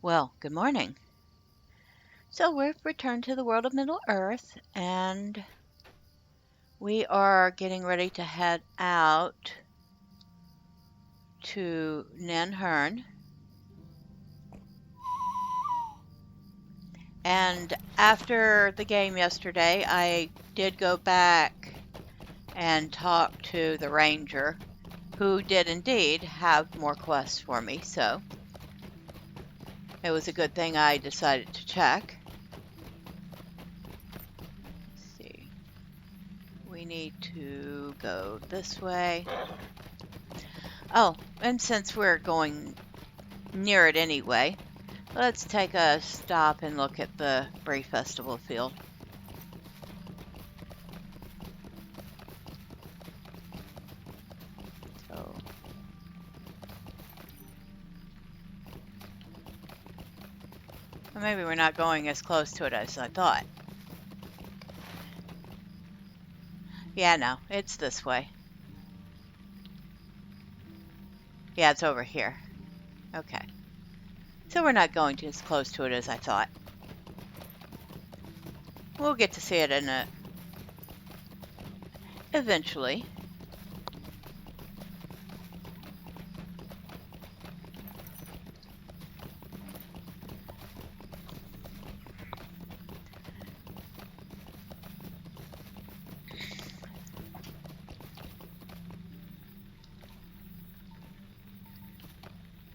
Well, good morning. So we've returned to the world of Middle Earth, and we are getting ready to head out to Nen Harn. And after the game yesterday, I did go back and talk to the ranger, who did indeed have more quests for me, so it was a good thing I decided to check. Let's see. We need to go this way. Oh, and since we're going near it anyway, let's take a stop and look at the Bree Festival field. So, or maybe we're not going as close to it as I thought. Yeah, no, it's this way. Yeah, it's over here. Okay. So we're not going as close to it as I thought. We'll get to see it eventually.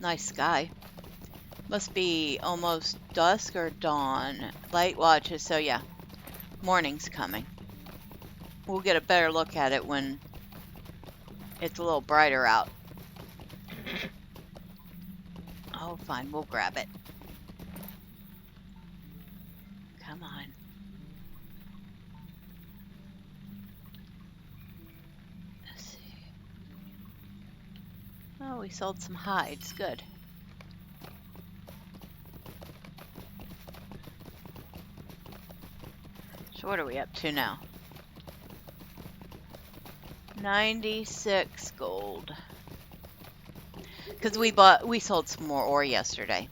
Nice sky. Must be almost dusk or dawn. Light watches, so yeah, morning's coming. We'll get a better look at it when it's a little brighter out. Oh, fine, we'll grab it. Come on. Let's see. Oh, we sold some hides. Good. So what are we up to now? 96 gold. Because we sold some more ore yesterday.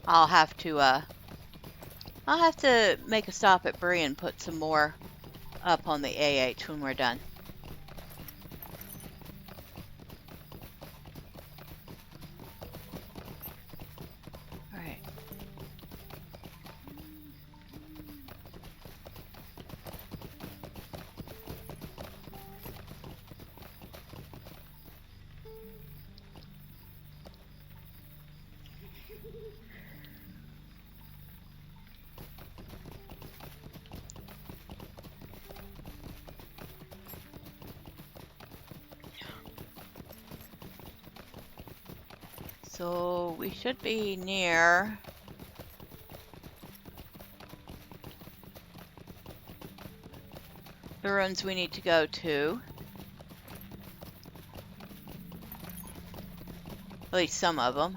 I'll have to make a stop at Bree and put some more up on the AH when we're done. All right. So we should be near the ruins we need to go to. At least some of them.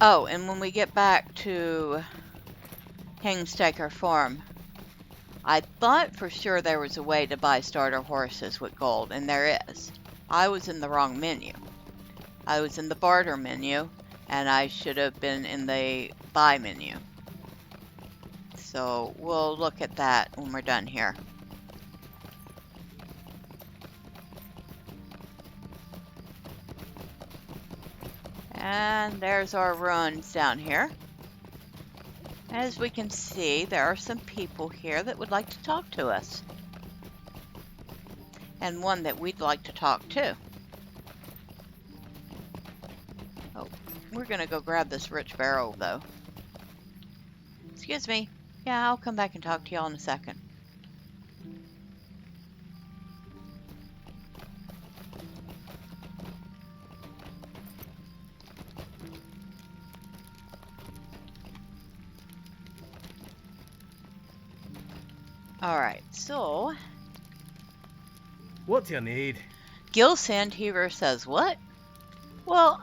Oh, and when we get back to Hengstacer Farm, I thought for sure there was a way to buy starter horses with gold, and there is. I was in the wrong menu. I was in the barter menu, and I should have been in the buy menu. So we'll look at that when we're done here. And there's our ruins down here. As we can see, there are some people here that would like to talk to us. And one that we'd like to talk to. Oh, we're gonna go grab this rich barrel though. Excuse me. Yeah, I'll come back and talk to y'all in a second. Alright, so What do you need? Gil Sandheaver says, what? Well,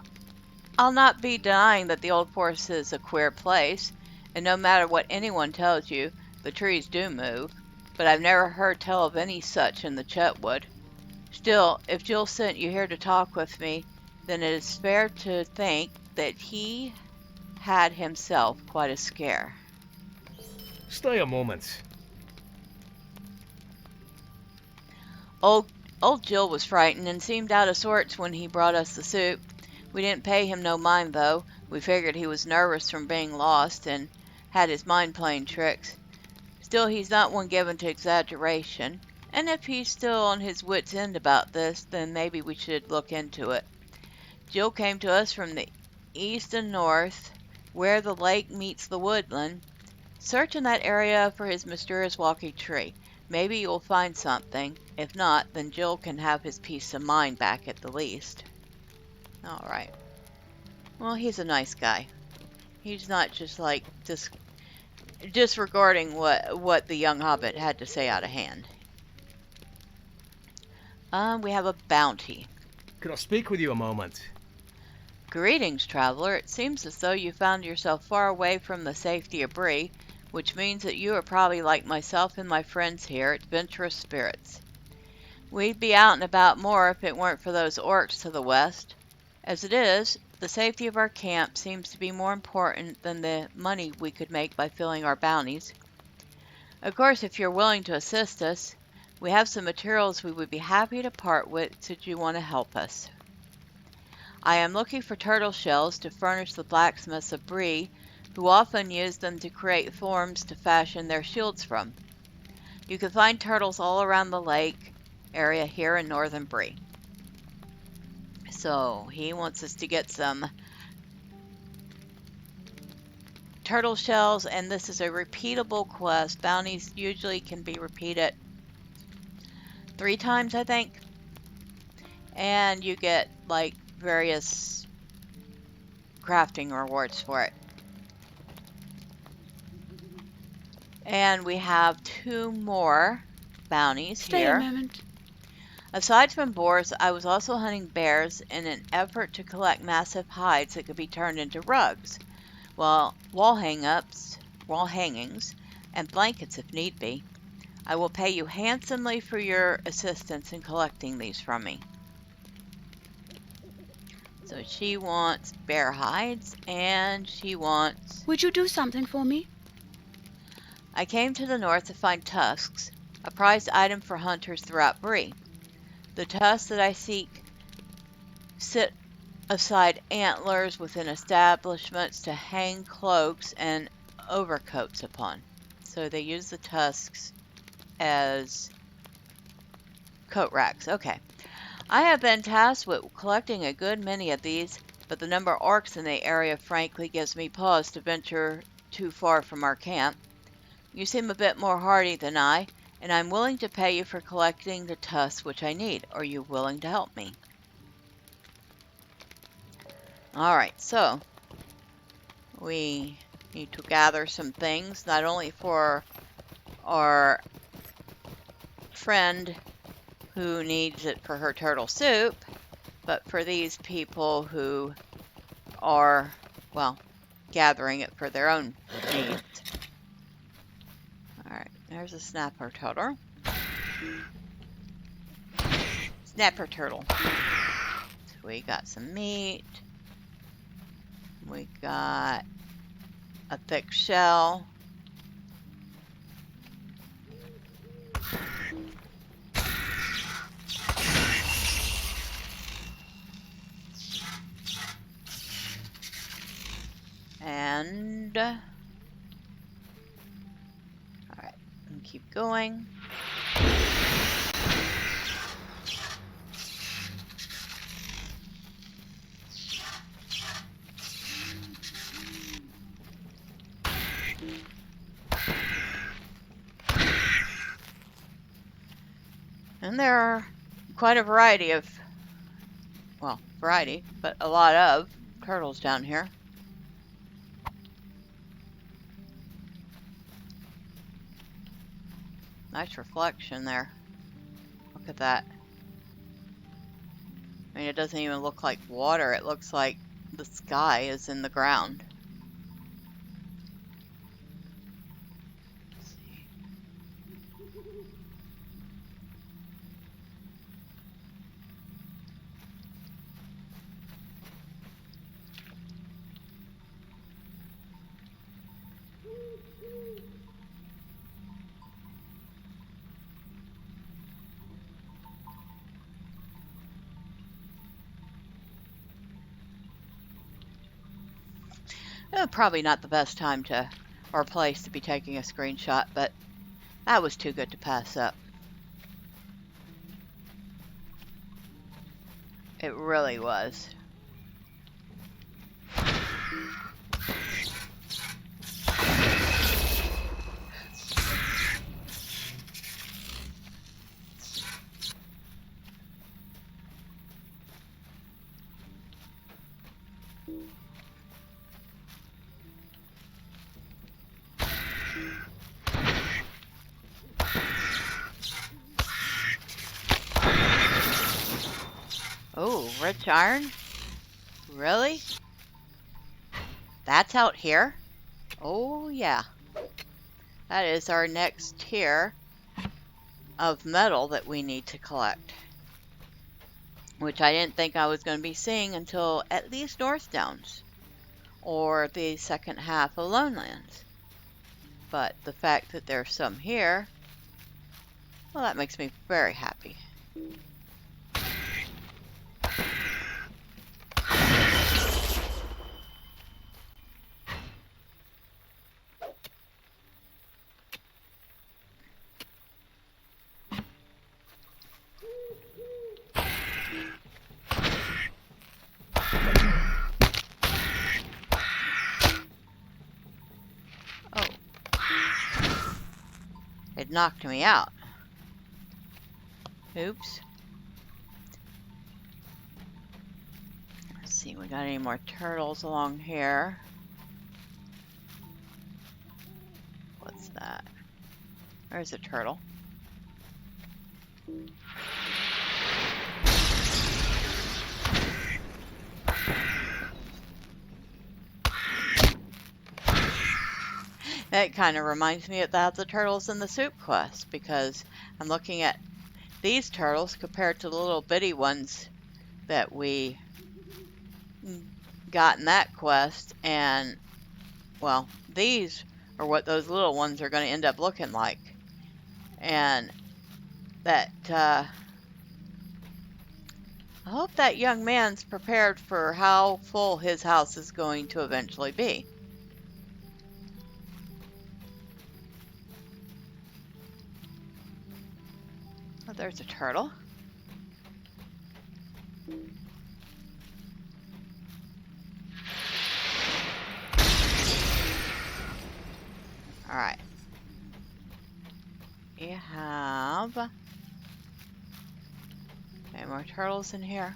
I'll not be denying that the Old Forest is a queer place, And no matter what anyone tells you, the trees do move, but I've never heard tell of any such in the Chetwood. Still, if Jill sent you here to talk with me, then it is fair to think that he had himself quite a scare. Stay a moment. Old, old Jill was frightened and seemed out of sorts when he brought us the soup. We didn't pay him no mind, though. We figured he was nervous from being lost and had his mind playing tricks. Still, he's not one given to exaggeration, and if he's still on his wits' end about this, then maybe we should look into it. Jill came to us from the east and north, where the lake meets the woodland. Search in that area for his mysterious walking tree. Maybe you'll find something. If not, then Jill can have his peace of mind back at the least. Alright. Well, he's a nice guy. He's not just like disregarding what the young hobbit had to say out of hand. We have a bounty. Could I speak with you a moment? Greetings, traveler. It seems as though you found yourself far away from the safety of Bree, which means that you are probably like myself and my friends here, adventurous spirits. We'd be out and about more if it weren't for those orcs to the west. As it is, the safety of our camp seems to be more important than the money we could make by filling our bounties. Of course, if you're willing to assist us, we have some materials we would be happy to part with should you want to help us. I am looking for turtle shells to furnish the blacksmiths of Bree, who often use them to create forms to fashion their shields from. You can find turtles all around the lake area here in northern Bree. So he wants us to get some turtle shells, and this is a repeatable quest. Bounties usually can be repeated 3 times, I think. And you get like various crafting rewards for it. And we have 2 more bounties Stay here. a moment. Aside from boars, I was also hunting bears in an effort to collect massive hides that could be turned into rugs, wall hangings, and blankets if need be. I will pay you handsomely for your assistance in collecting these from me. So she wants bear hides, and she wants... Would you do something for me? I came to the north to find tusks, a prized item for hunters throughout Bree. The tusks that I seek sit aside antlers within establishments to hang cloaks and overcoats upon. So they use the tusks as coat racks. Okay. I have been tasked with collecting a good many of these, but the number of orcs in the area frankly gives me pause to venture too far from our camp. You seem a bit more hardy than I, and I'm willing to pay you for collecting the tusks which I need. Are you willing to help me? Alright, so we need to gather some things, not only for our friend who needs it for her turtle soup, but for these people who are, well, gathering it for their own needs. Alright, there's a snapper turtle. Snapper turtle. So we got some meat. We got a thick shell. And alright, and keep going. And there are quite a variety of, well, variety, but a lot of turtles down here. Nice reflection there. Look at that. I mean, it doesn't even look like water. It looks like the sky is in the ground. Probably not the best time to, or place to be taking a screenshot, but that was too good to pass up. It really was. Oh, rich iron? Really? That's out here? Oh, yeah. That is our next tier of metal that we need to collect. Which I didn't think I was going to be seeing until at least North Downs. Or the second half of Lone Lands. But the fact that there's some here, well, that makes me very happy. Oh. It knocked me out. Oops. Let's see, we got any more turtles along here? What's that? There's a turtle. That kind of reminds me of the turtles in the soup quest, because I'm looking at these turtles compared to the little bitty ones that we got in that quest, and well, these are what those little ones are going to end up looking like. And that I hope that young man's prepared for how full his house is going to eventually be. Oh, there's a turtle. Alright. We have any more turtles in here?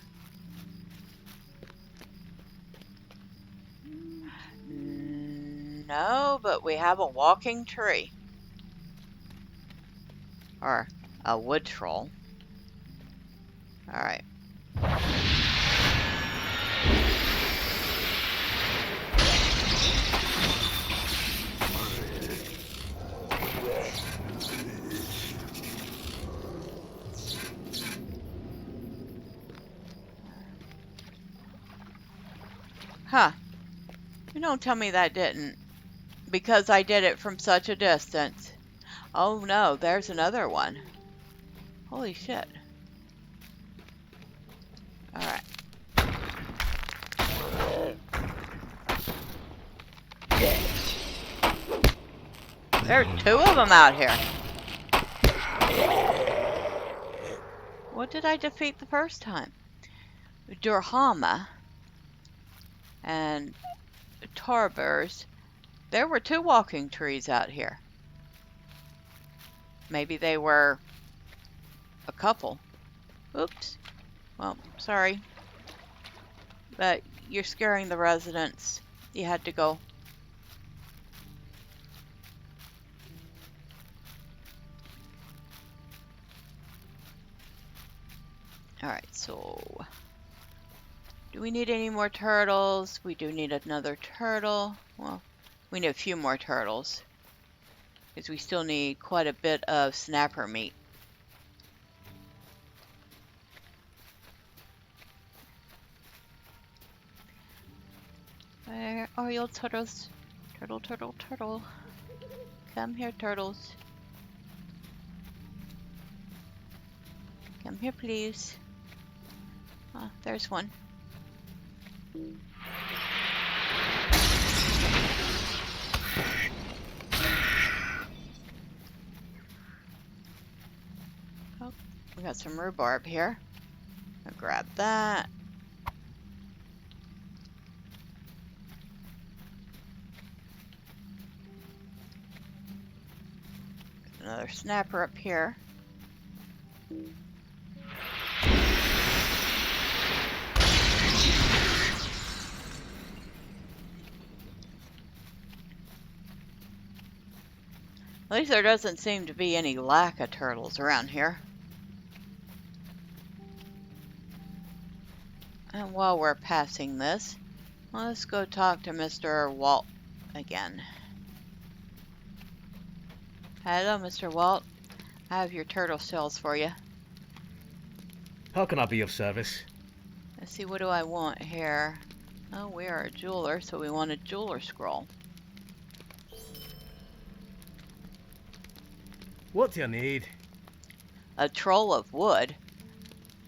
No, but we have a walking tree. Or a wood troll. Alright. Huh. You don't tell me that didn't. Because I did it from such a distance. Oh no, there's another one. Holy shit. Alright. There's two of them out here. What did I defeat the first time? Durhama and Tarbers. There were two walking trees out here. Maybe they were a couple. Oops. Well, sorry. But you're scaring the residents. You had to go. Alright, so do we need any more turtles? We do need another turtle. Well, we need a few more turtles, because we still need quite a bit of snapper meat. Where are your turtles? Turtle, turtle, turtle. Come here, turtles. Come here, please. Oh, there's one. Oh, we got some rhubarb here. I'll grab that. Another snapper up here. At least there doesn't seem to be any lack of turtles around here. And while we're passing this, let's go talk to Mr. Walt again. Hello, Mr. Walt. I have your turtle shells for you. How can I be of service? Let's see, what do I want here? Oh, we are a jeweler, so we want a jeweler scroll. What do you need? A troll of wood?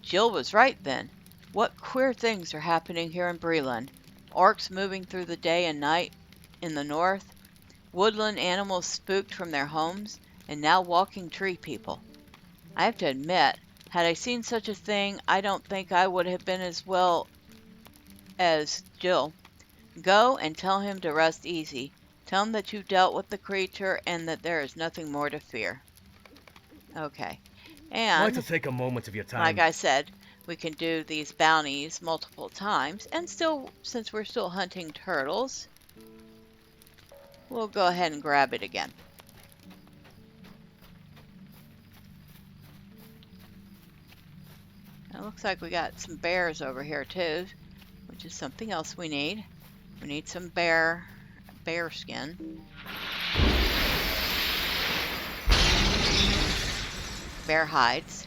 Jill was right then. What queer things are happening here in Bree-land. Orcs moving through the day and night in the north, woodland animals spooked from their homes, and now walking tree people. I have to admit, had I seen such a thing, I don't think I would have been as well as Jill. Go and tell him to rest easy. Tell him that you dealt with the creature and that there is nothing more to fear. Okay. I'd like to And, take a moment of your like time. I said, we can do these bounties multiple times. And still, since we're still hunting turtles, we'll go ahead and grab it again. It looks like we got some bears over here too, which is something else we need. We need some bear skin. Bear hides.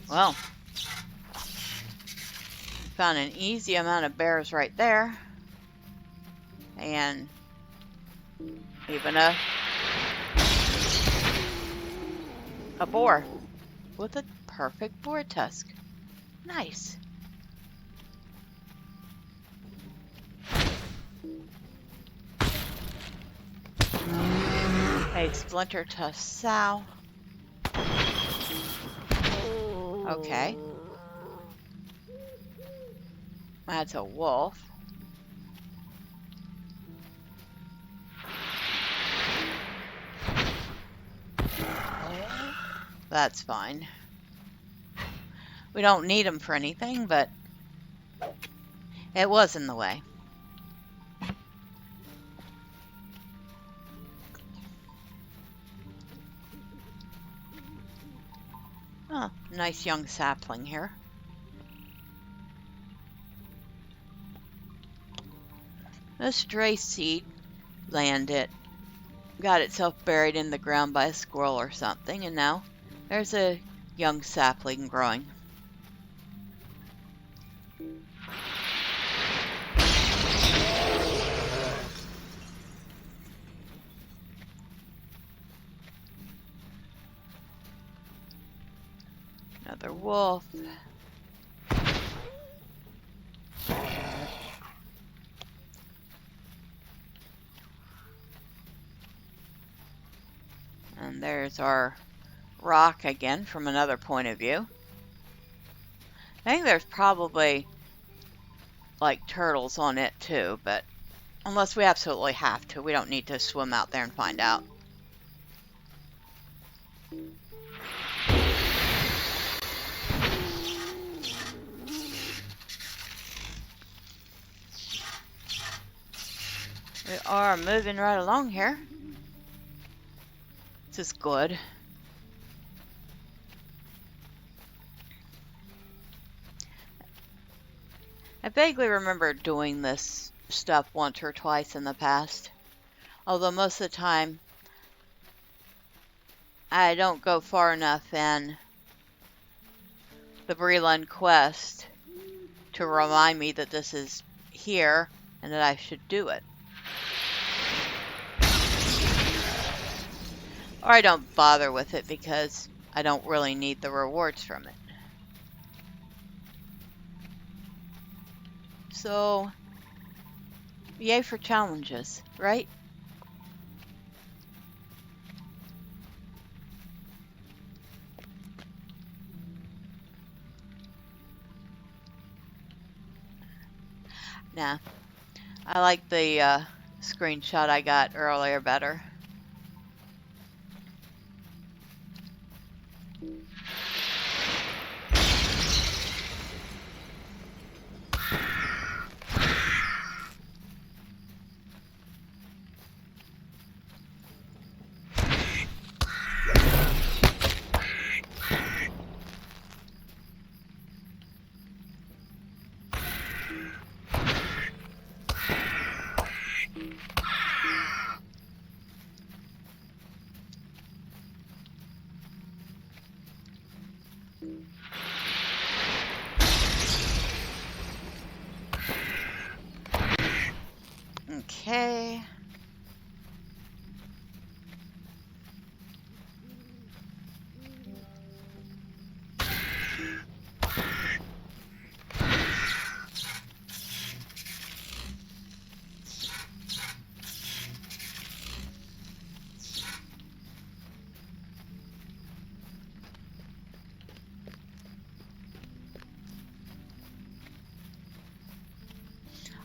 Well, found an easy amount of bears right there. And even a boar with a perfect boar tusk. Nice. A splinter tusk sow. Okay. That's a wolf. That's fine. We don't need them for anything, but it was in the way. Oh, nice young sapling here. A stray seed landed. Got itself buried in the ground by a squirrel or something, and now there's a young sapling growing. Another wolf. And there's our rock again from another point of view. I think there's probably like turtles on it too, but unless we absolutely have to, we don't need to swim out there and find out. We are moving right along here. This is good. I vaguely remember doing this stuff once or twice in the past. Although most of the time, I don't go far enough in the Bree-land quest to remind me that this is here and that I should do it. Or I don't bother with it because I don't really need the rewards from it. So, yay for challenges, right? Nah, I like the screenshot I got earlier better. Okay.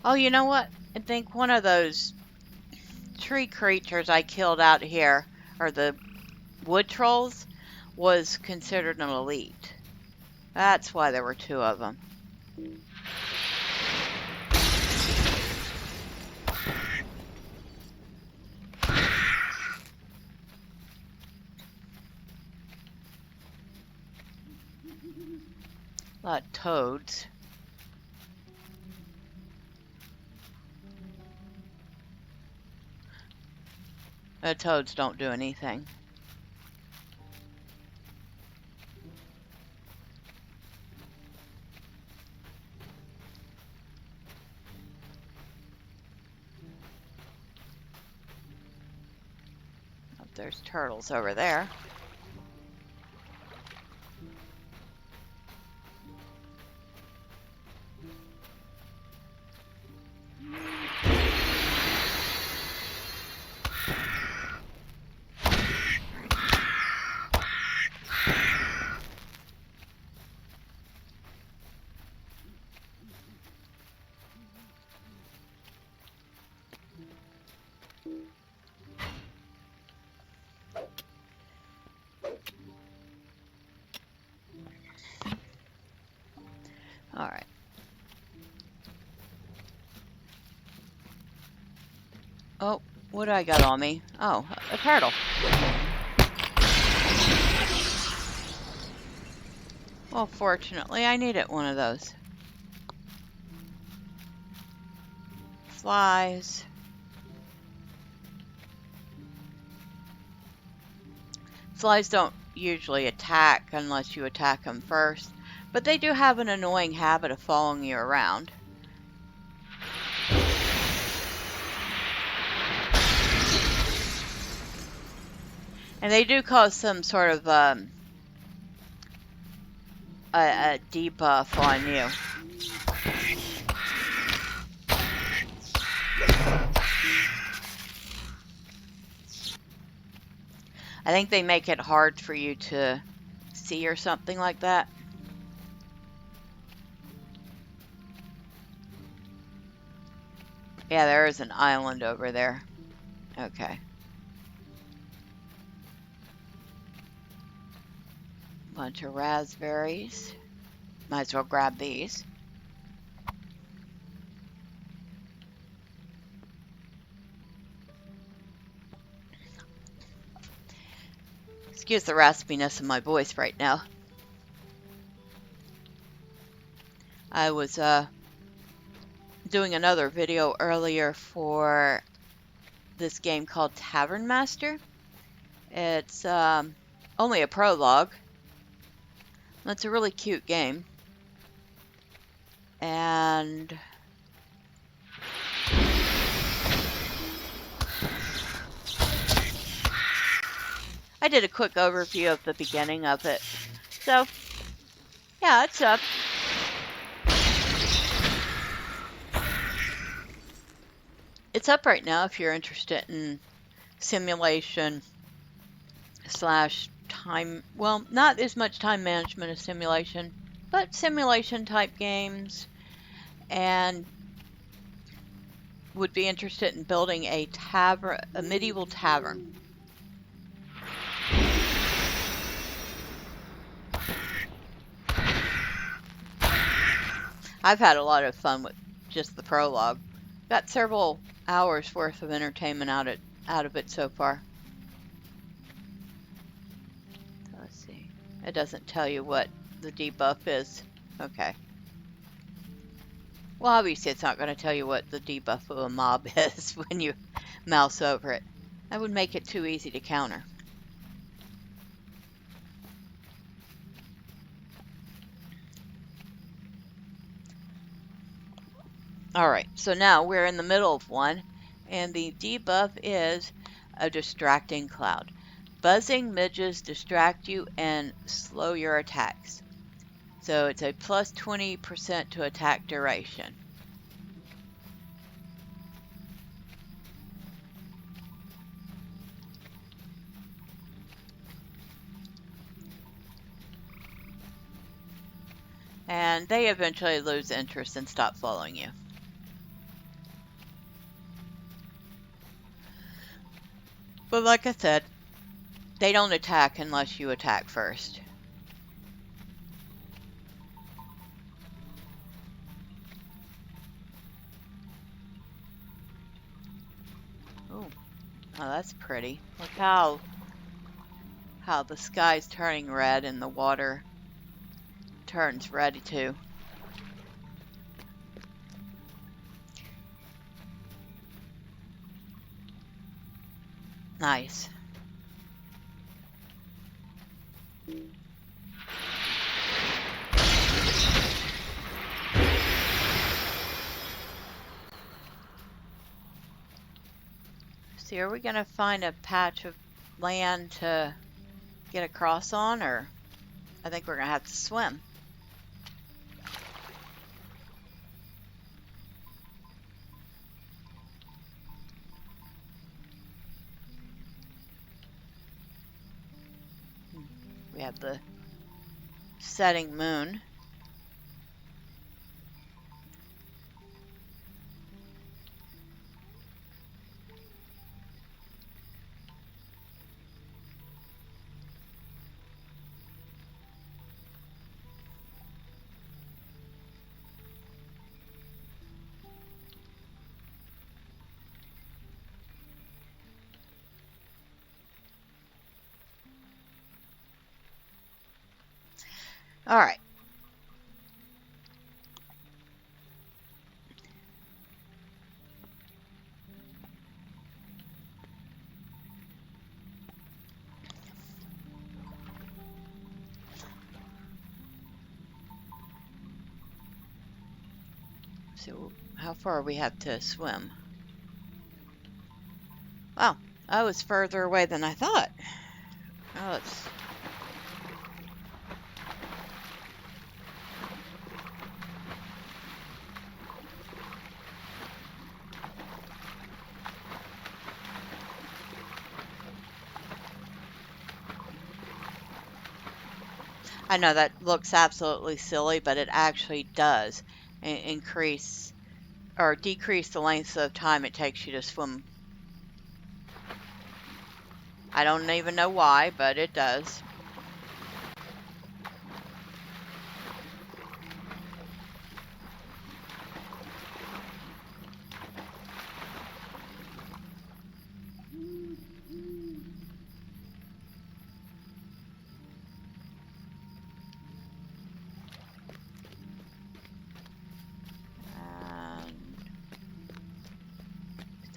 Oh, you know what? I think one of those tree creatures I killed out here, or the wood trolls, was considered an elite. That's why there were 2 of them. A lot of toads. The toads don't do anything. Oh, there's turtles over there. Alright. Oh, what do I got on me? Oh, a turtle. Well, fortunately, I needed one of those. Flies. Flies don't usually attack unless you attack them first, but they do have an annoying habit of following you around. And they do cause some sort of a debuff on you. I think they make it hard for you to see or something like that. Yeah, there is an island over there. Okay. Bunch of raspberries. Might as well grab these. Excuse the raspiness of my voice right now. I was doing another video earlier for this game called Tavern Master. It's only a prologue. It's a really cute game. And I did a quick overview of the beginning of it. So, yeah, it's up. It's up right now if you're interested in simulation slash time, well, not as much time management as simulation, but simulation type games, and would be interested in building a medieval tavern. I've had a lot of fun with just the prologue. Got several hours worth of entertainment out of it so far. Let's see. It doesn't tell you what the debuff is. Okay. Well, obviously it's not going to tell you what the debuff of a mob is when you mouse over it. That would make it too easy to counter. Alright, so now we're in the middle of one, and the debuff is a distracting cloud. Buzzing midges distract you and slow your attacks. So it's a plus 20% to attack duration. And they eventually lose interest and stop following you. But like I said, they don't attack unless you attack first. Oh, that's pretty. Look how the sky's turning red and the water turns red too. Nice. See, are we going to find a patch of land to get across on, or I think we're going to have to swim. We have the setting moon. All right. So how far we have to swim? Wow, I was further away than I thought. Oh, it's... I know that looks absolutely silly, but it actually does increase or decrease the length of time it takes you to swim. I don't even know why, but it does. And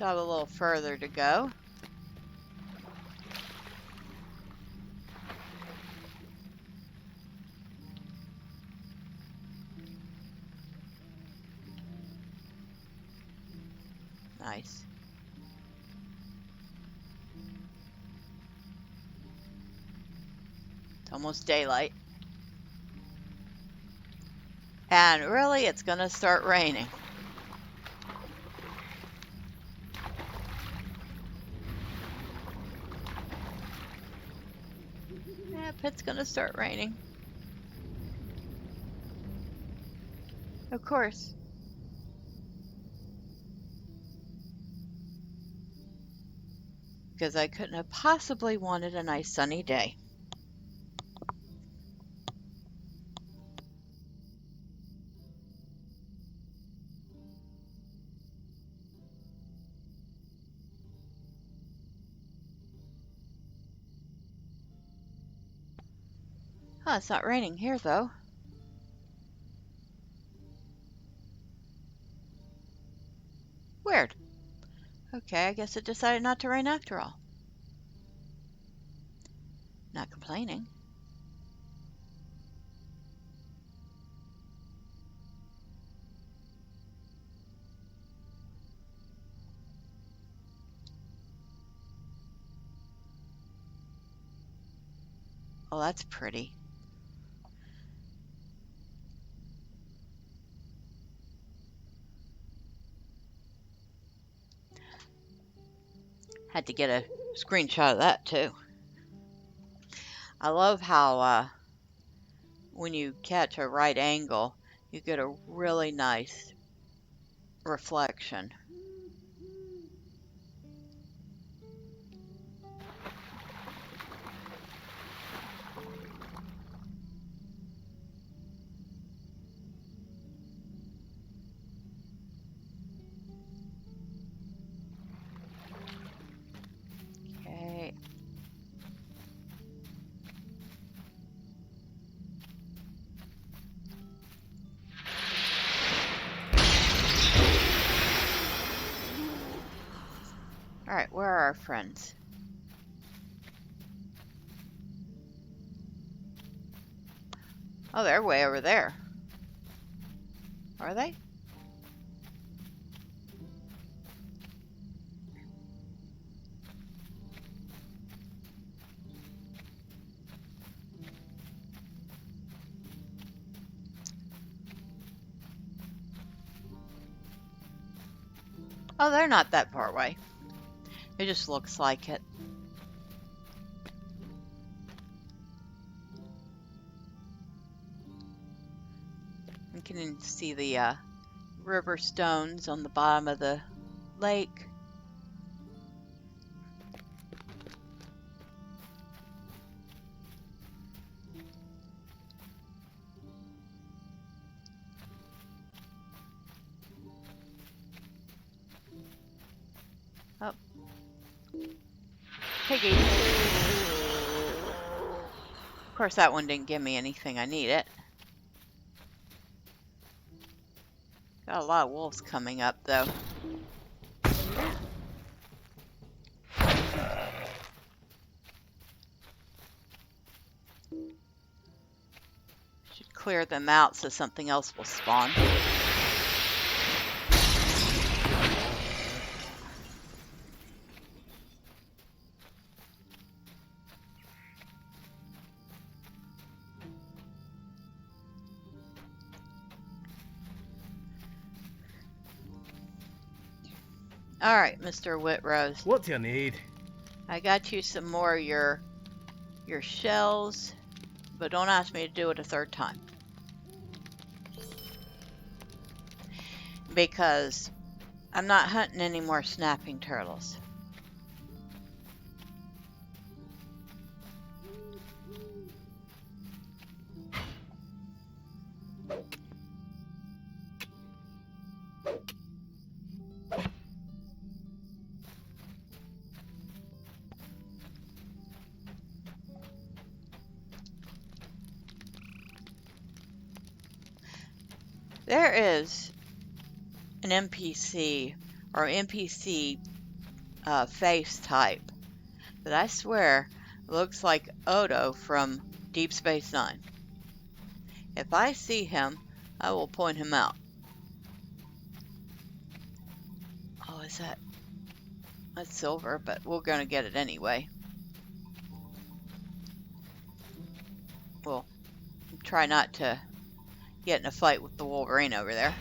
Still have a little further to go. Nice. It's almost daylight. And really, it's gonna start raining. Yep, it's gonna start raining. Of course. Because I couldn't have possibly wanted a nice sunny day. Huh, it's not raining here though. Weird. Okay, I guess it decided not to rain after all. Not complaining. Oh, that's pretty. Had to get a screenshot of that too. I love how when you catch a right angle, you get a really nice reflection. Okay. All right, where are our friends? Oh, they're way over there. Are they? Oh, they're not that far away. It just looks like it. You can see the river stones on the bottom of the lake. Oh. Piggy. Of course, that one didn't give me anything I needed. Got a lot of wolves coming up, though. Should clear them out so something else will spawn. All right, Mr. Whitrose. What do you need? I got you some more of your shells, but don't ask me to do it a third time. Because I'm not hunting any more snapping turtles. There is an NPC or NPC face type that I swear looks like Odo from Deep Space Nine. If I see him, I will point him out. Oh, is that... That's silver, but we're going to get it anyway. We'll try not to get in a fight with the Wolverine over there.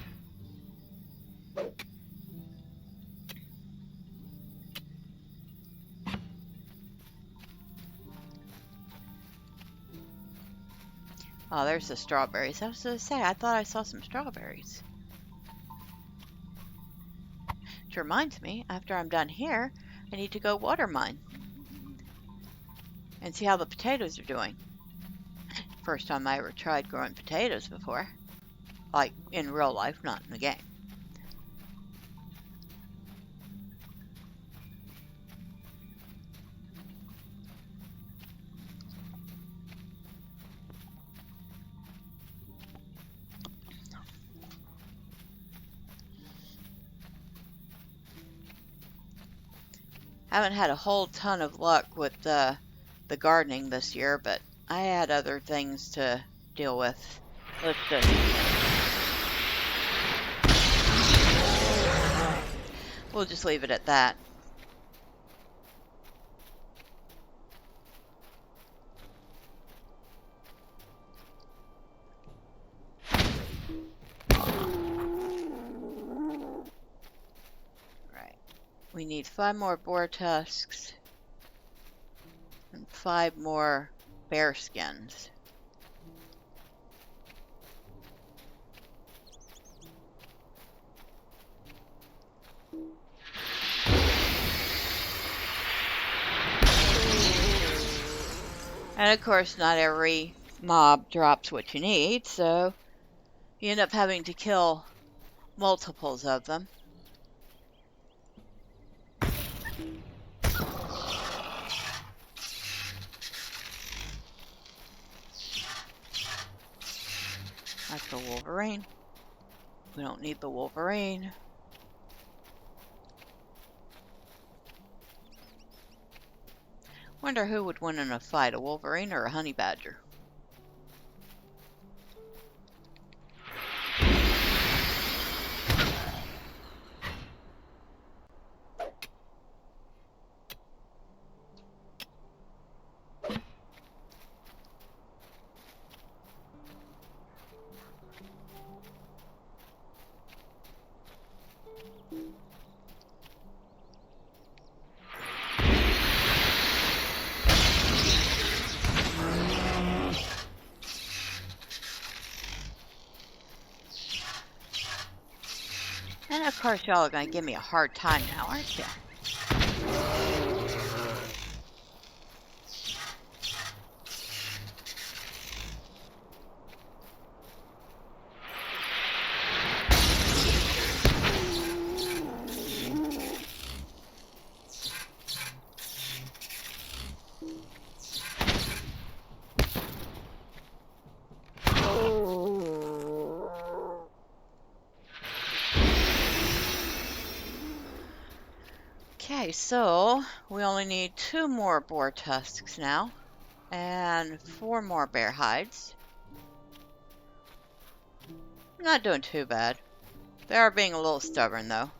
Oh, there's the strawberries. I was going to say, I thought I saw some strawberries. Which reminds me, after I'm done here, I need to go water mine and see how the potatoes are doing. First time I ever tried growing potatoes before. Like, in real life, not in the game. I haven't had a whole ton of luck with the gardening this year, but I had other things to deal with. Let's just... We'll just leave it at that. Right. We need 5 more boar tusks and 5 more bear skins. And of course, not every mob drops what you need, so you end up having to kill multiples of them. That's the Wolverine. We don't need the Wolverine. Wonder who would win in a fight, a Wolverine or a honey badger? And of course y'all are going to give me a hard time now, aren't you? Okay, so we only need 2 more boar tusks now, and 4 more bear hides. I'm not doing too bad. They are being a little stubborn, though.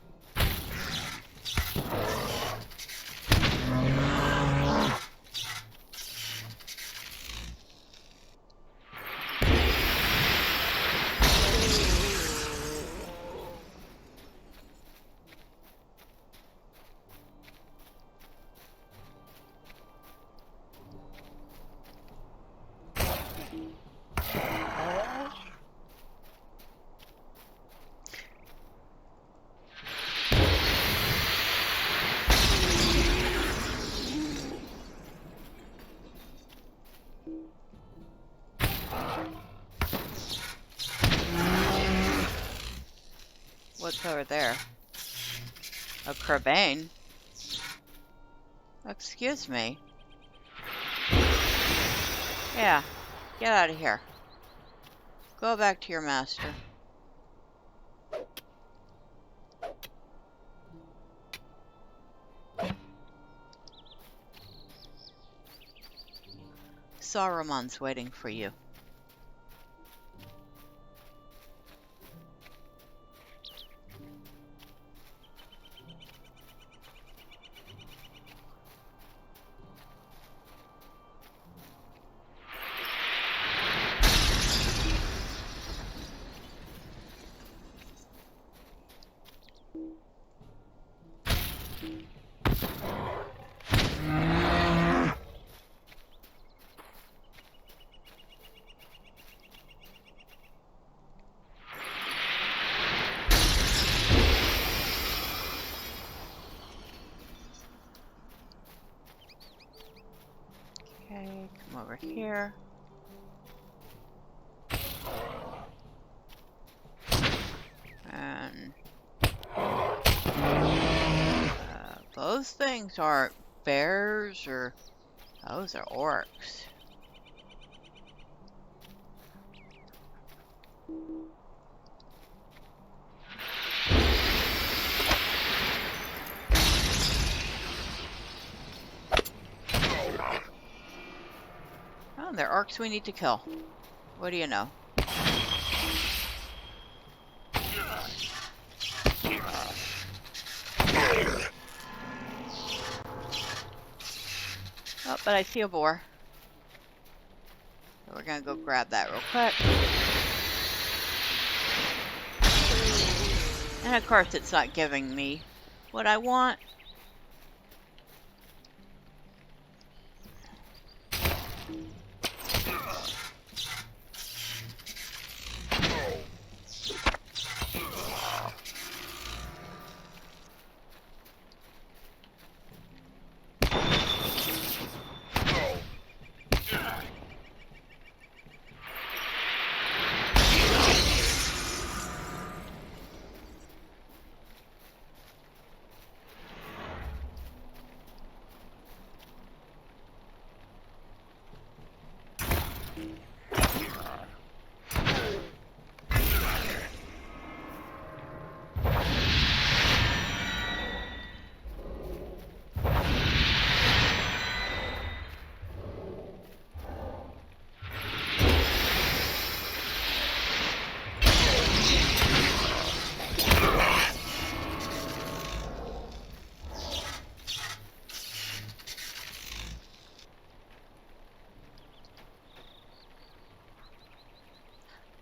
What's over there? A crabane? Excuse me. Yeah, get out of here. Go back to your master. Saruman's waiting for you. Okay, come over here. And those things aren't bears, or those are orcs. Oh, they're orcs we need to kill. What do you know? Oh, but I see a boar. So we're gonna go grab that real quick. And of course it's not giving me what I want.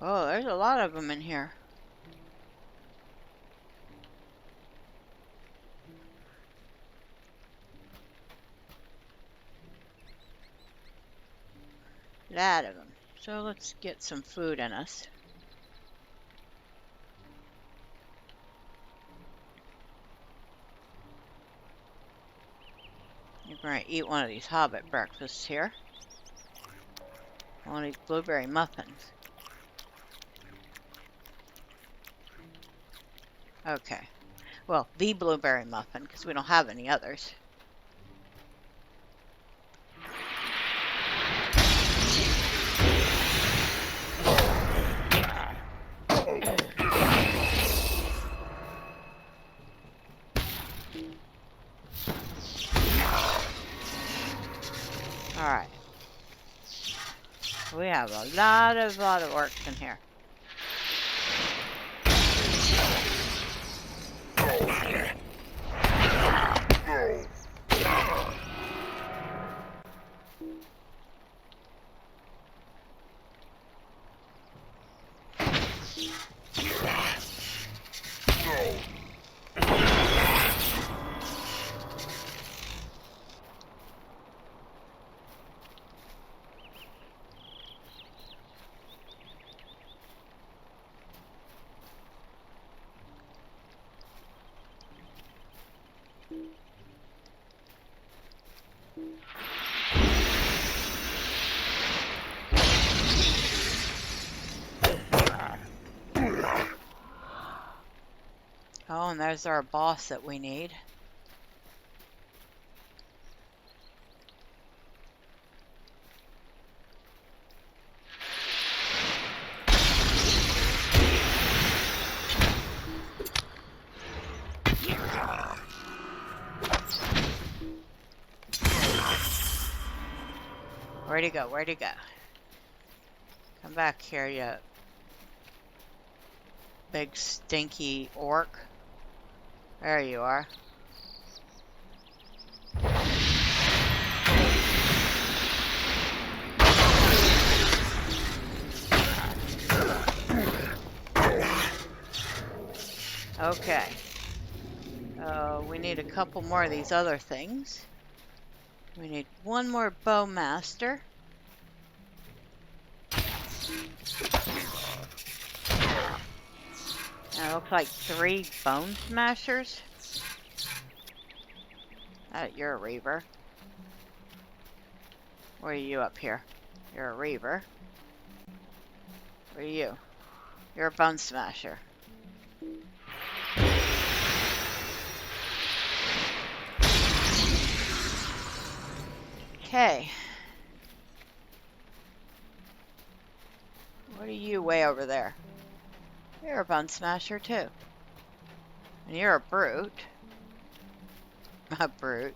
Oh, there's a lot of them in here. A lot of them. So let's get some food in us. You're going to eat one of these hobbit breakfasts here. I want to eat blueberry muffins. Okay. Well, the blueberry muffin, because we don't have any others. Alright. We have a lot of orcs in here. Oh, and there's our boss that we need. Where'd he go? Where'd he go? Come back here, you big stinky orc. There you are. Okay. We need a couple more of these other things. We need one more bowmaster. And it looks like 3 bone smashers. You're a reaver. Where are you up here? You're a reaver. Where are you? You're a bone smasher. Okay. What are you way over there? You're a bone smasher too. And you're a brute. A brute.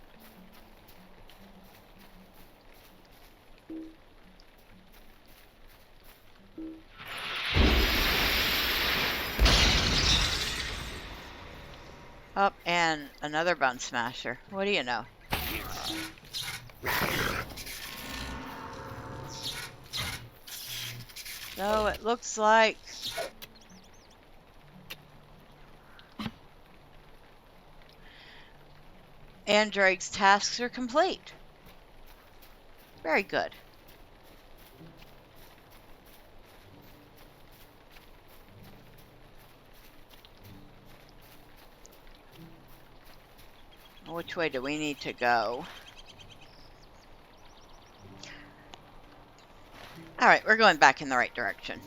Oh, and another bone smasher. What do you know? So it looks like Andrake's tasks are complete. Very good. Which way do we need to go? Alright, we're going back in the right direction.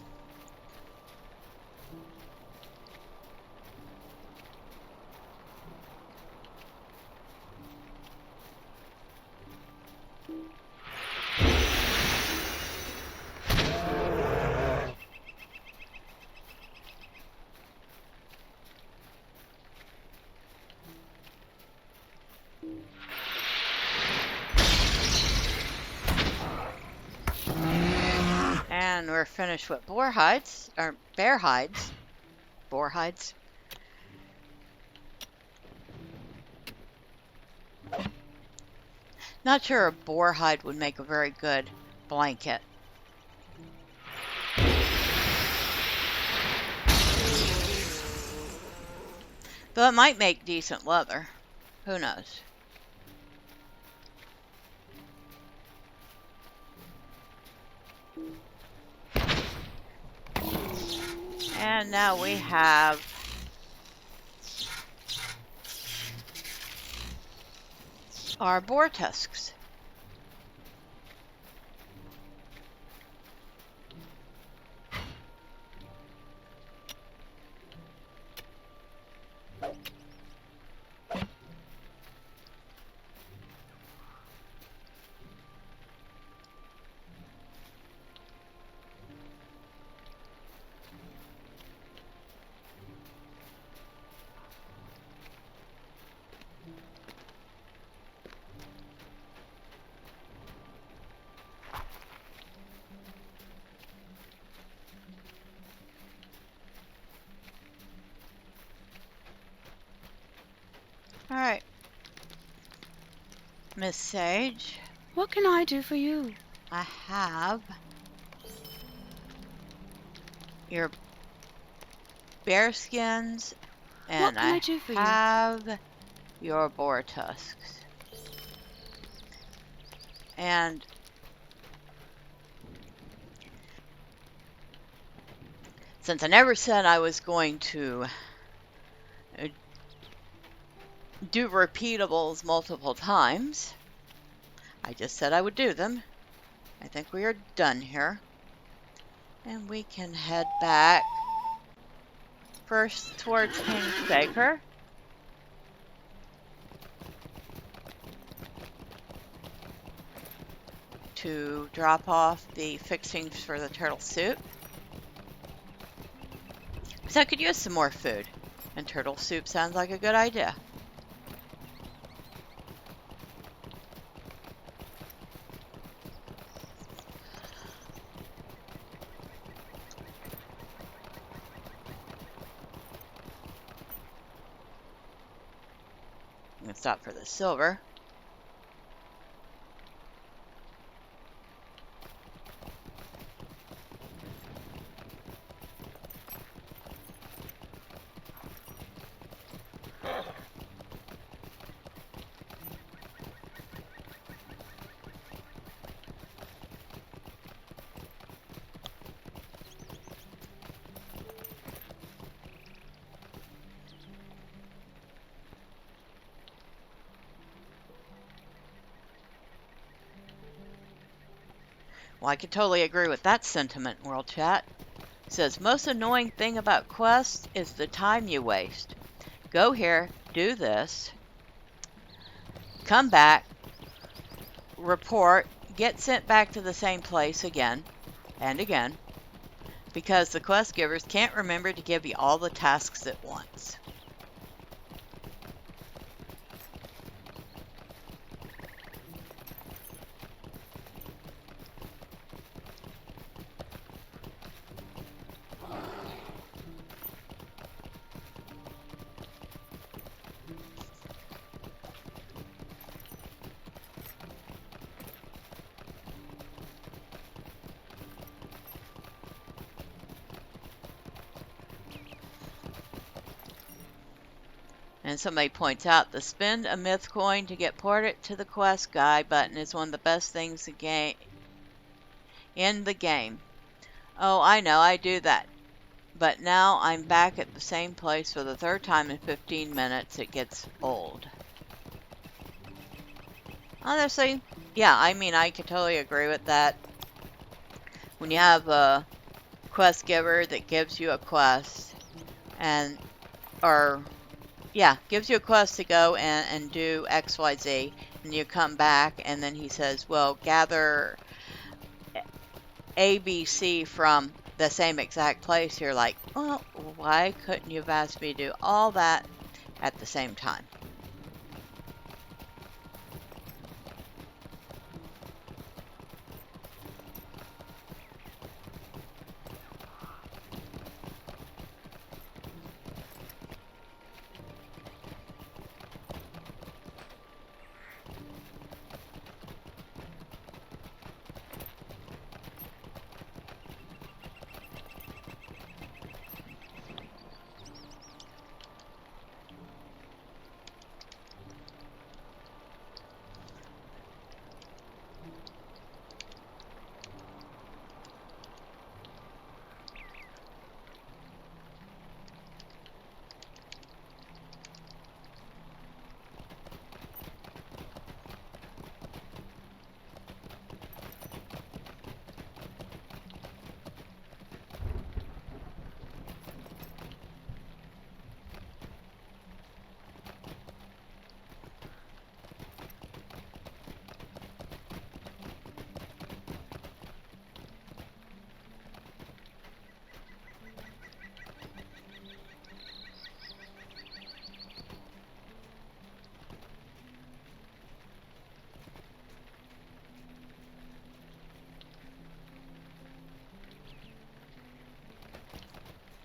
And we're finished with boar hides, or bear hides. Boar hides. Not sure a boar hide would make a very good blanket. Though it might make decent leather. Who knows? And now we have our boar tusks. Alright. Miss Sage. What can I do for you? I have your bear skins, and What can I do for you? have your boar tusks. And since I never said I was going to do repeatables multiple times, I just said I would do them. I think we are done here. And we can head back first towards Hengstacer. To drop off the fixings for the turtle soup. Because I could use some more food. And turtle soup sounds like a good idea. I'm going to stop for the silver. Well, I could totally agree with that sentiment, World Chat. It says, most annoying thing about quests is the time you waste. Go here, do this, come back, report, get sent back to the same place again and again, because the quest givers can't remember to give you all the tasks at once. And somebody points out the spend a myth coin to get ported to the quest guide button is one of the best things in the game. Oh, I know, I do that. But now I'm back at the same place for the third time in 15 minutes. It gets old. Honestly, yeah, I mean, I could totally agree with that. When you have a quest giver that gives you a quest gives you a quest to go and do XYZ, and you come back and then he says, well, gather ABC from the same exact place. You're like, well, why couldn't you have asked me to do all that at the same time?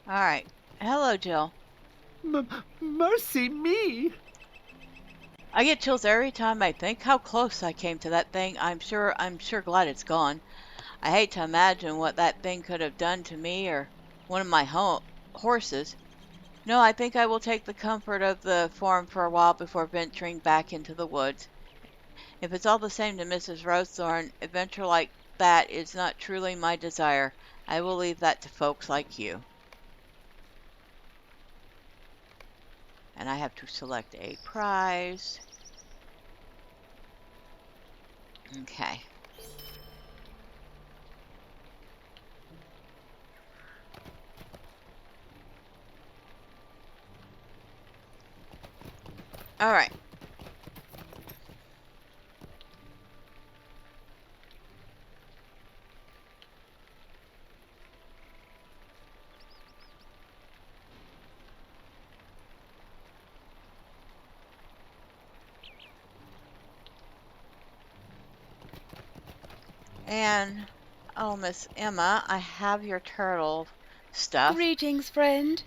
All right. Hello, Jill. Mercy me! I get chills every time I think how close I came to that thing. I'm sure glad it's gone. I hate to imagine what that thing could have done to me or one of my horses. No, I think I will take the comfort of the farm for a while before venturing back into the woods. If it's all the same to Mrs. Rosethorn, adventure like that is not truly my desire. I will leave that to folks like you. And I have to select a prize. Okay. All right. And, oh, Miss Emma, I have your turtle stuff. Greetings, friend.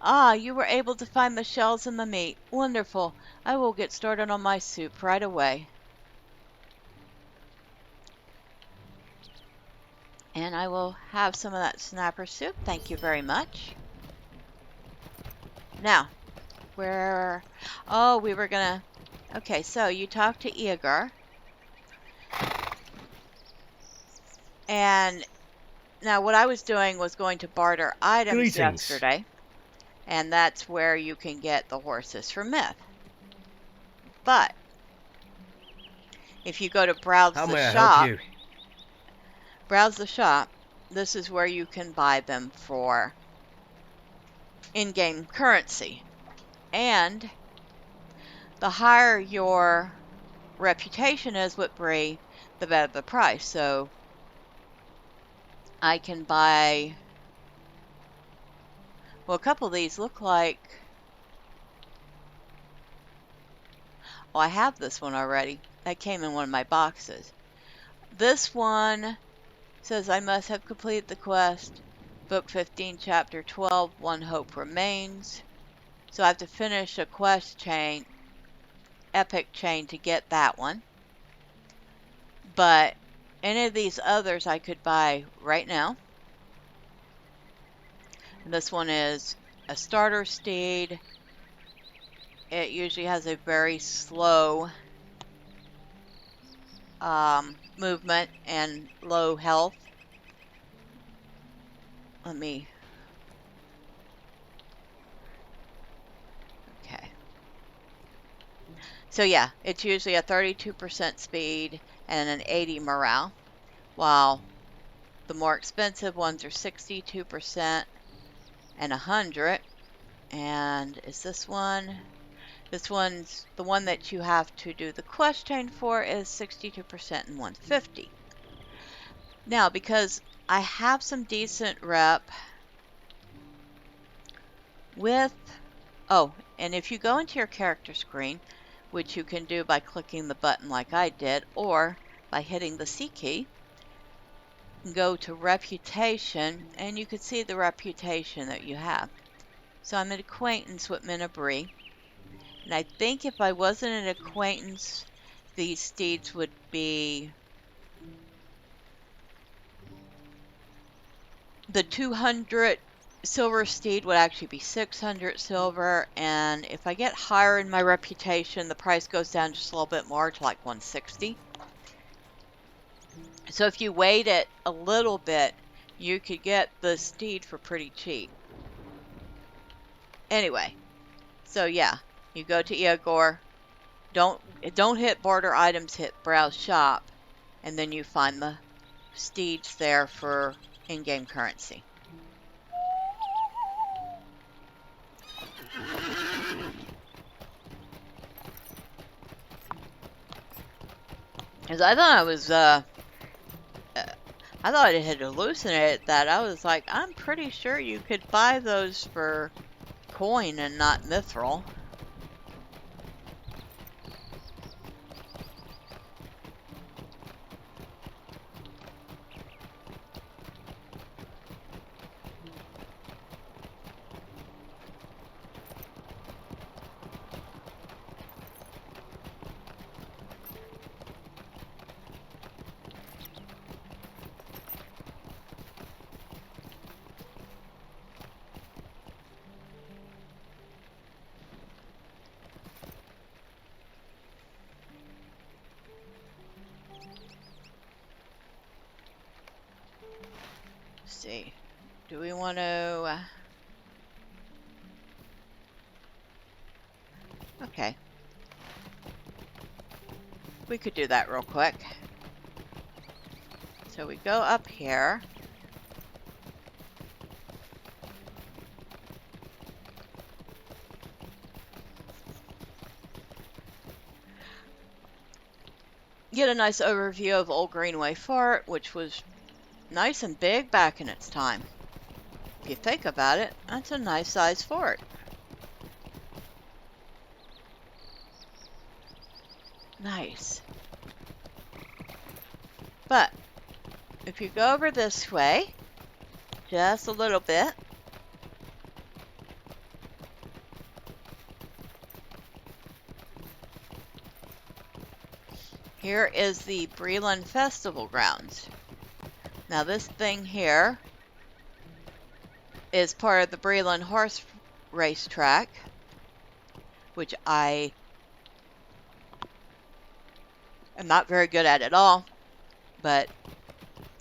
Ah, you were able to find the shells and the meat. Wonderful. I will get started on my soup right away. And I will have some of that snapper soup. Thank you very much. Now, where... Oh, we were gonna... Okay, so you talked to Eagar. And now what I was doing was going to barter items Greetings. yesterday. And that's where you can get the horses for Myth. But if you go to browse How the may I help shop, you? this is where you can buy them for in-game currency. And the higher your reputation is with Bree, the better the price. So I can buy, well, a couple of these look like, well, I have this one already. That came in one of my boxes. This one says I must have completed the quest. Book 15, Chapter 12, One Hope Remains. So I have to finish a quest chain, epic chain, to get that one. But any of these others I could buy right now. And this one is a starter steed. It usually has a very slow movement and low health. Let me... Okay. So yeah, it's usually a 32% speed and an 80 morale, while the more expensive ones are 62% and 100. And is this one? This one's the one that you have to do the quest chain for is 62% and 150. Now, because I have some decent rep with... Oh, and if you go into your character screen, which you can do by clicking the button like I did, or by hitting the C key, go to reputation, and you can see the reputation that you have. So I'm an acquaintance with Bree, and I think if I wasn't an acquaintance, these steeds would be the 200 silver steed would actually be 600 silver, and if I get higher in my reputation, the price goes down just a little bit more to like 160. So if you wait it a little bit, you could get the steed for pretty cheap. Anyway, so yeah, you go to Eagar, don't hit barter items, hit browse shop, and then you find the steeds there for in-game currency. Because I thought I thought it had hallucinated that. I was like, I'm pretty sure you could buy those for coin and not mithril. See, do we want to... Okay. We could do that real quick. So we go up here. Get a nice overview of Old Greenway Fort, which was nice and big back in its time. If you think about it, that's a nice size fort. Nice. But if you go over this way, just a little bit, Here is the Bree-land Festival grounds. Now this thing here is part of the Bree-land horse racetrack, which I am not very good at all, but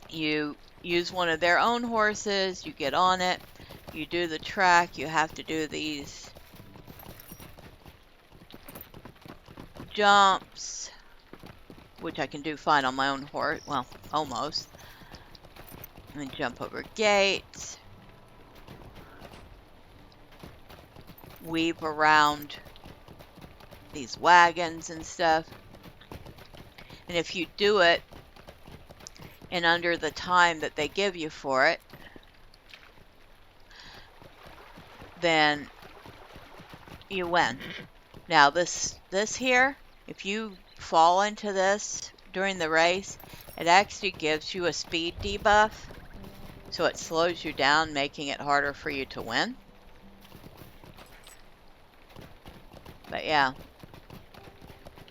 you use one of their own horses, you get on it, you do the track, you have to do these jumps, which I can do fine on my own horse, well, almost, and then jump over gates, weave around these wagons and stuff. And if you do it in under the time that they give you for it, then you win. Now this here, if you fall into this during the race, it actually gives you a speed debuff, so it slows you down, making it harder for you to win. But yeah,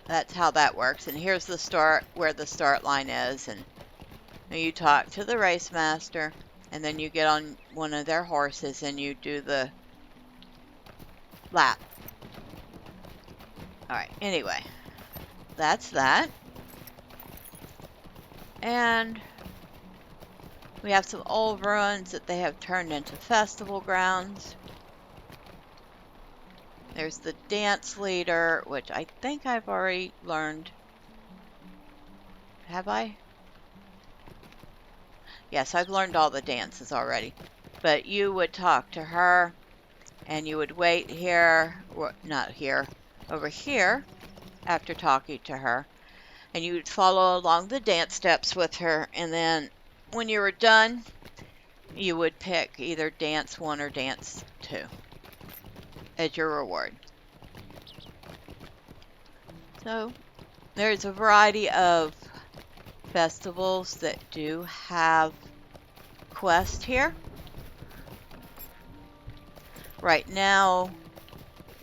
that's how that works. And here's the start, where the start line is, and you talk to the race master, and then you get on one of their horses and you do the lap. Alright, anyway, that's that. And we have some old ruins that they have turned into festival grounds. There's the dance leader, which I think I've already learned. Have I? Yes, I've learned all the dances already. But you would talk to her, and you would wait here, or not here, over here, after talking to her. And you would follow along the dance steps with her, and then when you were done, you would pick either dance 1 or dance 2 as your reward. So there's a variety of festivals that do have quests here. Right now,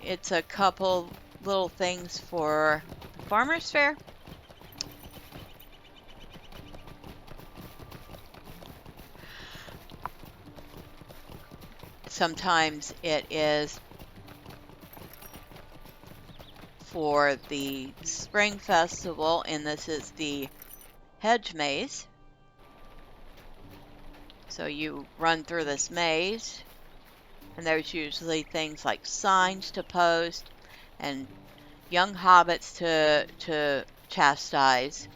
it's a couple little things for the Farmer's Fair. Sometimes it is for the Spring Festival, and this is the hedge maze. So you run through this maze, and there's usually things like signs to post and young hobbits to chastise.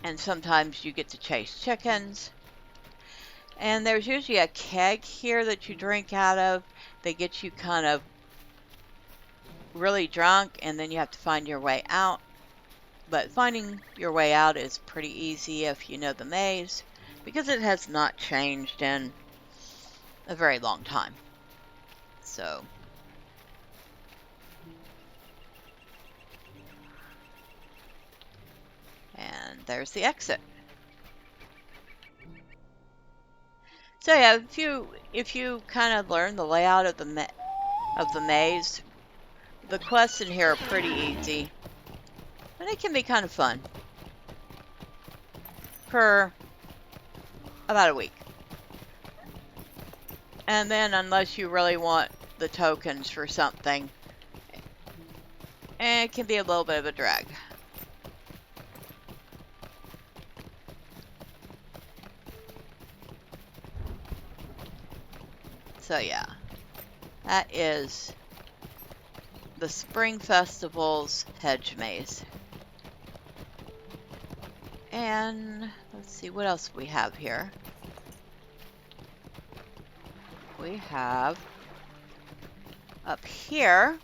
And sometimes you get to chase chickens. And there's usually a keg here that you drink out of that gets you kind of really drunk, and then you have to find your way out. But finding your way out is pretty easy if you know the maze, because it has not changed in a very long time. So and there's the exit. So yeah, if you kind of learn the layout of the maze, the quests in here are pretty easy, and it can be kind of fun for about a week. And then, unless you really want the tokens for something, it can be a little bit of a drag. So yeah, that is the Spring Festival's hedge maze. And let's see what else we have here. We have up here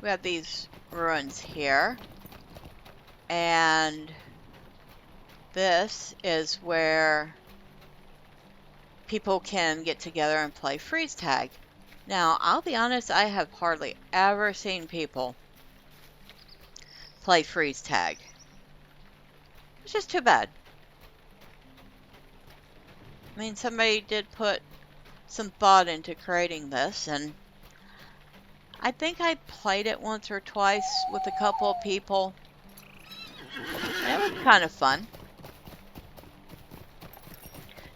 we have these ruins here, and this is where people can get together and play freeze tag. Now, I'll be honest, I have hardly ever seen people play freeze tag. It's just too bad. I mean, somebody did put some thought into creating this, and I think I played it once or twice with a couple of people, and it was kind of fun.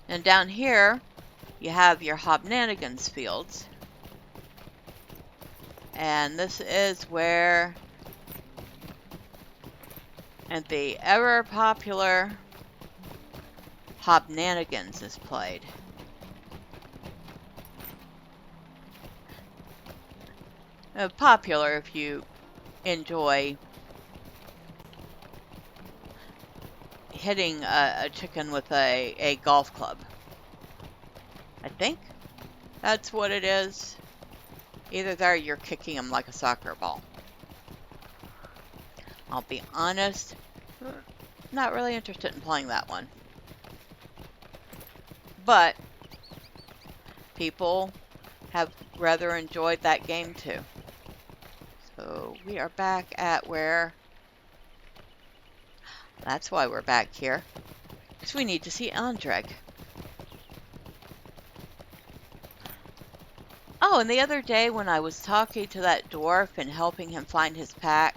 And down here, you have your Hobnanigans fields. And this is where and the ever popular Hobnanigans is played. Popular if you enjoy hitting a chicken with a golf club. I think that's what it is. Either that or you're kicking them like a soccer ball. I'll be honest, not really interested in playing that one. But people have rather enjoyed that game too. So we are back at where... That's why we're back here. Because we need to see Andreg. Oh, and the other day when I was talking to that dwarf and helping him find his pack,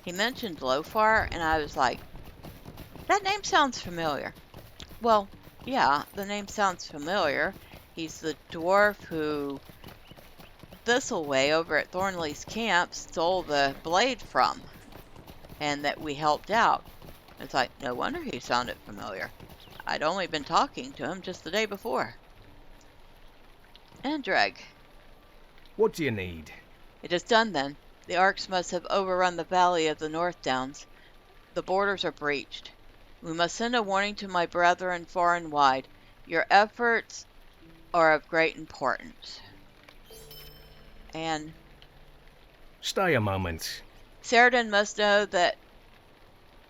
he mentioned Lofar, and I was like, that name sounds familiar. Well, yeah, the name sounds familiar. He's the dwarf who Thistleway over at Thornley's camp stole the blade from, and that we helped out. It's like, no wonder he sounded familiar. I'd only been talking to him just the day before. Andreg. What do you need? It is done then. The Arks must have overrun the valley of the North Downs. The borders are breached. We must send a warning to my brethren far and wide. Your efforts are of great importance. And Stay a moment. Sheridan must know that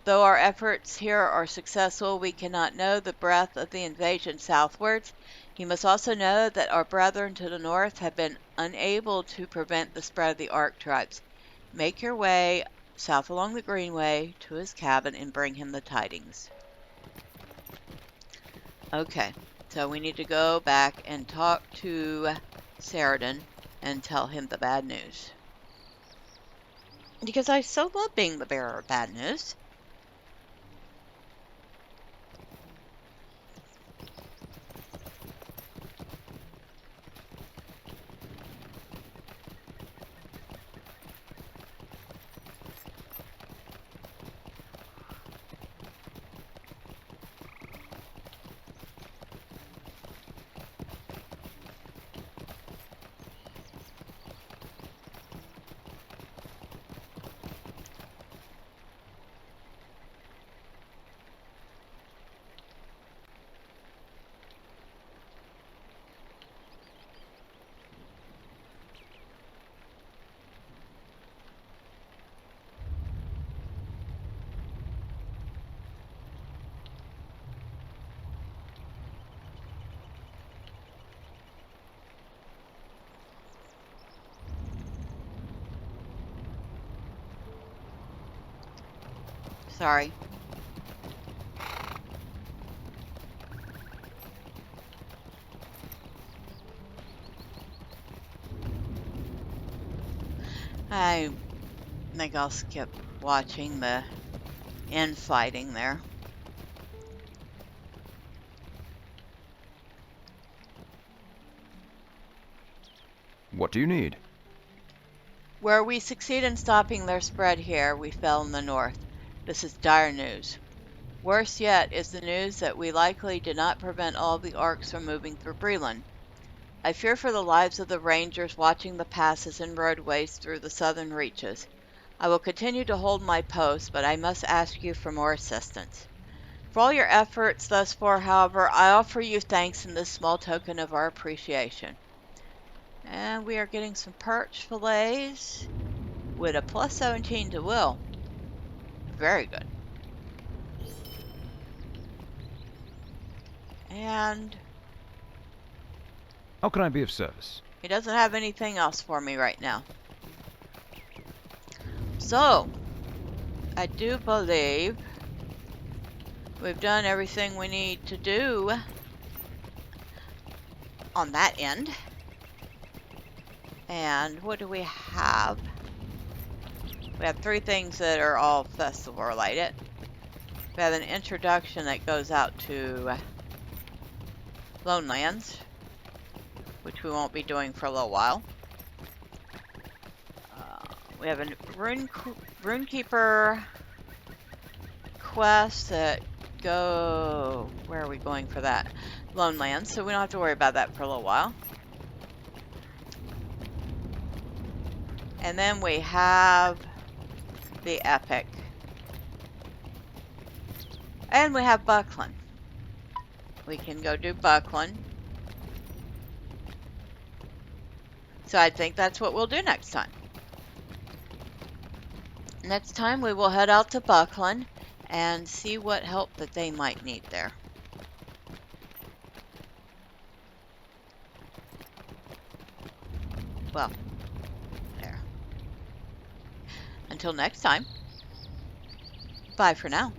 though our efforts here are successful, we cannot know the breadth of the invasion southwards. He must also know that our brethren to the north have been unable to prevent the spread of the Ark tribes. Make your way south along the Greenway to his cabin and bring him the tidings. Okay, so we need to go back and talk to Sheridan and tell him the bad news. Because I so love being the bearer of bad news. Sorry. I think I'll skip watching the infighting there. What do you need? Where we succeed in stopping their spread here, we fell in the north. This is dire news. Worse yet is the news that we likely did not prevent all the Arks from moving through Bree-land. I fear for the lives of the rangers watching the passes and roadways through the southern reaches. I will continue to hold my post, but I must ask you for more assistance. For all your efforts thus far, however, I offer you thanks in this small token of our appreciation. And we are getting some perch fillets with a plus 17 to will. Very good. And How can I be of service? he doesn't have anything else for me right now. So, I do believe we've done everything we need to do on that end. And what do we have? We have 3 things that are all festival related. We have an introduction that goes out to Lone Lands, which we won't be doing for a little while. We have a Runekeeper quest that go... Where are we going for that? Lone Lands, so we don't have to worry about that for a little while. And then we have the Epic. And we have Buckland. We can go do Buckland. So I think that's what we'll do next time. Next time we will head out to Buckland and see what help that they might need there. Well, there. Until next time, bye for now.